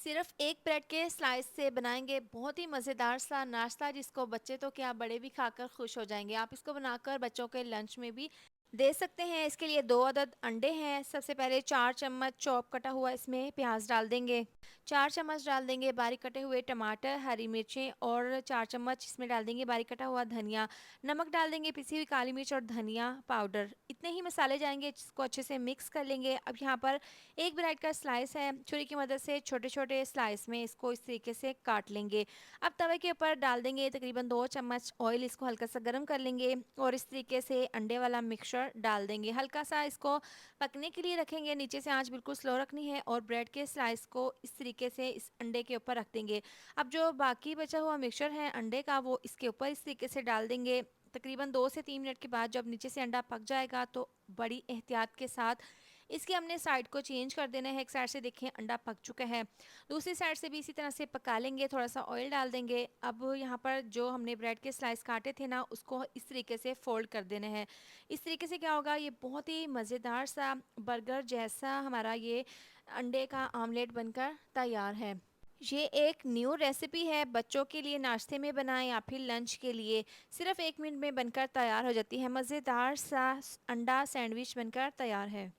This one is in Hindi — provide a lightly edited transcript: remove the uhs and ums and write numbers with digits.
सिर्फ एक ब्रेड के स्लाइस से बनाएंगे बहुत ही मज़ेदार सा नाश्ता, जिसको बच्चे तो क्या बड़े भी खाकर खुश हो जाएंगे। आप इसको बनाकर बच्चों के लंच में भी दे सकते हैं। इसके लिए 2 अदद अंडे हैं। सबसे पहले 4 चम्मच चॉप कटा हुआ इसमें प्याज डाल देंगे। 4 चम्मच डाल देंगे बारीक कटे हुए टमाटर, हरी मिर्चें, और 4 चम्मच इसमें डाल देंगे बारीक कटा हुआ धनिया। नमक डाल देंगे, पिसी हुई काली मिर्च और धनिया पाउडर। इतने ही मसाले जाएंगे, जिसको अच्छे से मिक्स कर लेंगे। अब यहाँ पर एक ब्रेड का स्लाइस है, छुरी की मदद से छोटे छोटे स्लाइस में इसको इस तरीके से काट लेंगे। अब तवे के ऊपर डाल देंगे तकरीबन 2 चम्मच ऑयल, इसको हल्का सा गर्म कर लेंगे और इस तरीके से अंडे वाला मिक्सचर डाल देंगे। हल्का सा इसको पकने के लिए रखेंगे, नीचे से आंच बिल्कुल स्लो रखनी है, और ब्रेड के स्लाइस को इस तरीके से इस अंडे के ऊपर रख देंगे। अब जो बाकी बचा हुआ मिक्सचर है अंडे का, वो इसके ऊपर इस तरीके से डाल देंगे। तकरीबन 2 से 3 मिनट के बाद जब नीचे से अंडा पक जाएगा तो बड़ी एहतियात के साथ इसके हमने साइड को चेंज कर देना है। एक साइड से देखें अंडा पक चुका है, दूसरी साइड से भी इसी तरह से पका लेंगे। थोड़ा सा ऑयल डाल देंगे। अब यहाँ पर जो हमने ब्रेड के स्लाइस काटे थे ना, उसको इस तरीके से फोल्ड कर देना है। इस तरीके से क्या होगा, ये बहुत ही मज़ेदार सा बर्गर जैसा हमारा ये अंडे का आमलेट बनकर तैयार है। ये एक न्यू रेसिपी है, बच्चों के लिए नाश्ते में बनाएं या फिर लंच के लिए। सिर्फ 1 मिनट में बनकर तैयार हो जाती है। मज़ेदार सा अंडा सैंडविच बनकर तैयार है।